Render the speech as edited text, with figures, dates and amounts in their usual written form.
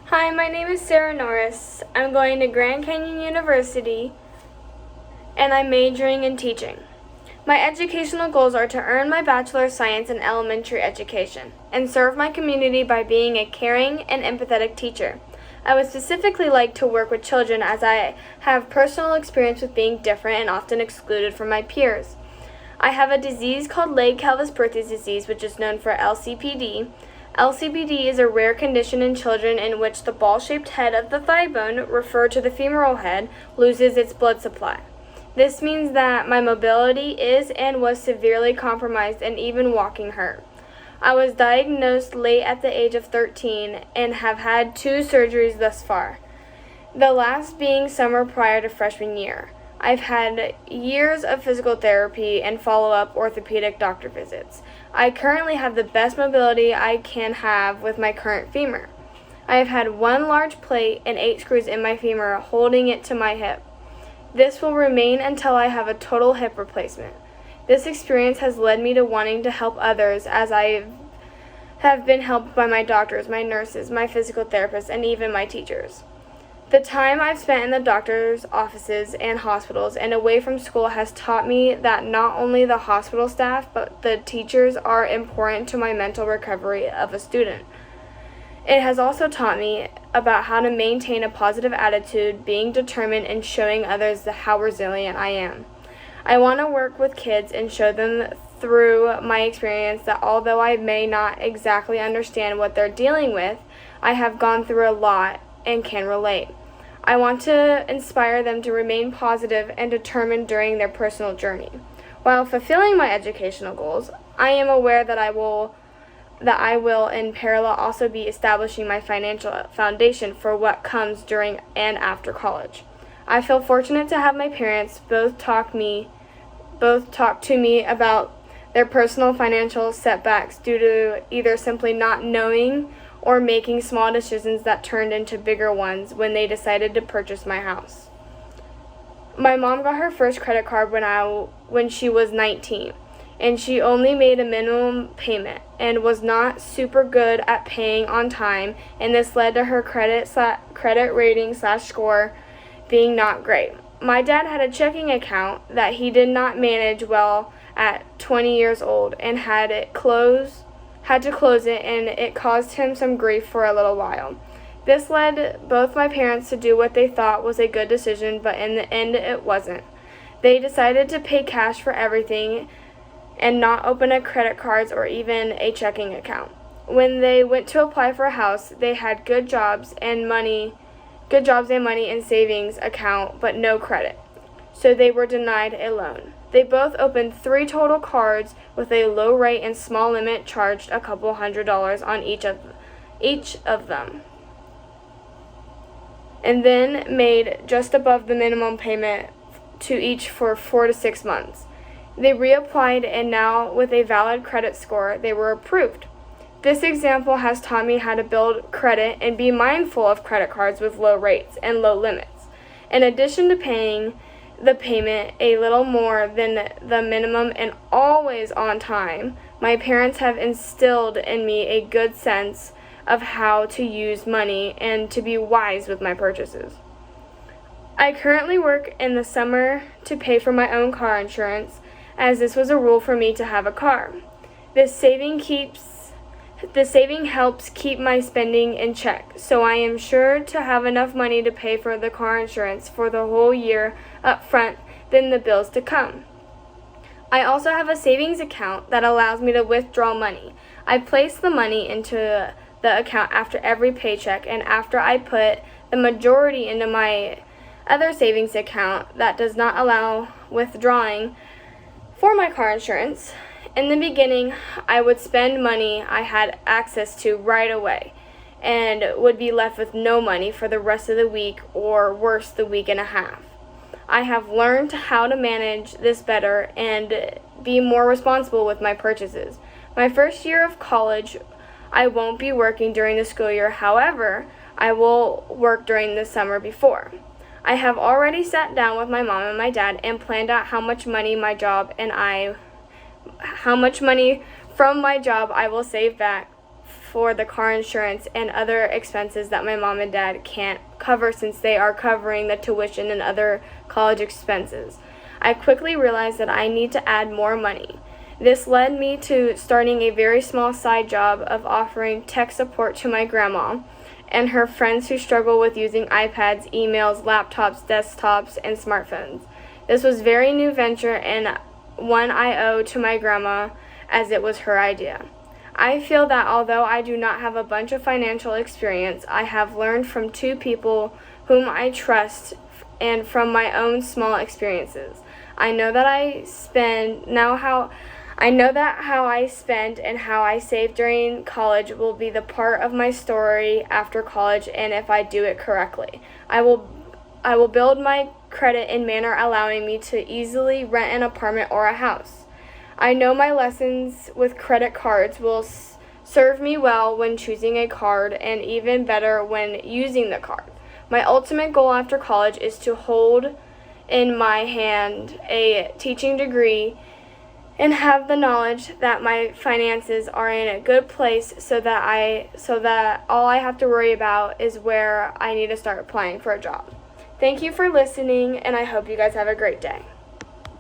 Hi, my name is Sarah Norris. I'm going to Grand Canyon University and I'm majoring in teaching. My educational goals are to earn my Bachelor of Science in Elementary Education and serve my community by being a caring and empathetic teacher. I would specifically like to work with children as I have personal experience with being different and often excluded from my peers. I have a disease called Legg-Calvé-Perthes disease, which is known for LCPD. LCPD is a rare condition in children in which the ball-shaped head of the thigh bone, referred to the femoral head, loses its blood supply. This means that my mobility is and was severely compromised and even walking hurt. I was diagnosed late at the age of 13 and have had 2 surgeries thus far, the last being summer prior to freshman year. I've had years of physical therapy and follow-up orthopedic doctor visits. I currently have the best mobility I can have with my current femur. I have had 1 large plate and 8 screws in my femur holding it to my hip. This will remain until I have a total hip replacement. This experience has led me to wanting to help others as I have been helped by my doctors, my nurses, my physical therapists, and even my teachers. The time I've spent in the doctor's offices and hospitals and away from school has taught me that not only the hospital staff but the teachers are important to my mental recovery of a student. It has also taught me about how to maintain a positive attitude, being determined, and showing others how resilient I am. I want to work with kids and show them through my experience that although I may not exactly understand what they're dealing with, I have gone through a lot and can relate. I want to inspire them to remain positive and determined during their personal journey. While fulfilling my educational goals, I am aware that I will in parallel also be establishing my financial foundation for what comes during and after college. I feel fortunate to have my parents both talk to me about their personal financial setbacks due to either simply not knowing or making small decisions that turned into bigger ones when they decided to purchase my house. My mom got her first credit card when she was 19, and she only made a minimum payment and was not super good at paying on time, and this led to her credit rating / score being not great. My dad had a checking account that he did not manage well at 20 years old and had to close it, and it caused him some grief for a little while. This led both my parents to do what they thought was a good decision, but in the end it wasn't. They decided to pay cash for everything and not open a credit cards or even a checking account. When they went to apply for a house, they had good jobs and money in savings account, but no credit. So they were denied a loan. They both opened 3 total cards with a low rate and small limit, charged a couple $100s on each of them, and then made just above the minimum payment to each for 4 to 6 months. They reapplied, and now with a valid credit score, they were approved. This example has taught me how to build credit and be mindful of credit cards with low rates and low limits. In addition to paying the payment a little more than the minimum and always on time, my parents have instilled in me a good sense of how to use money and to be wise with my purchases. I currently work in the summer to pay for my own car insurance, as this was a rule for me to have a car. The saving helps keep my spending in check, so I am sure to have enough money to pay for the car insurance for the whole year up front, then the bills to come. I also have a savings account that allows me to withdraw money. I place the money into the account after every paycheck, and after I put the majority into my other savings account that does not allow withdrawing for my car insurance. In the beginning, I would spend money I had access to right away and would be left with no money for the rest of the week, or worse, the week and a half. I have learned how to manage this better and be more responsible with my purchases. My first year of college, I won't be working during the school year. However, I will work during the summer before. I have already sat down with my mom and my dad and planned out how much money from my job I will save for the car insurance and other expenses that my mom and dad can't cover since they are covering the tuition and other college expenses. I quickly realized that I need to add more money. This led me to starting a very small side job of offering tech support to my grandma and her friends who struggle with using iPads, emails, laptops, desktops, and smartphones. This was a very new venture and one I owe to my grandma as it was her idea. I feel that although I do not have a bunch of financial experience, I have learned from two people whom I trust and from my own small experiences. I know that how I spend and how I save during college will be the part of my story after college, and if I do it correctly, I will build my credit in manner allowing me to easily rent an apartment or a house. I know my lessons with credit cards will serve me well when choosing a card and even better when using the card. My ultimate goal after college is to hold in my hand a teaching degree and have the knowledge that my finances are in a good place so that all I have to worry about is where I need to start applying for a job. Thank you for listening, and I hope you guys have a great day.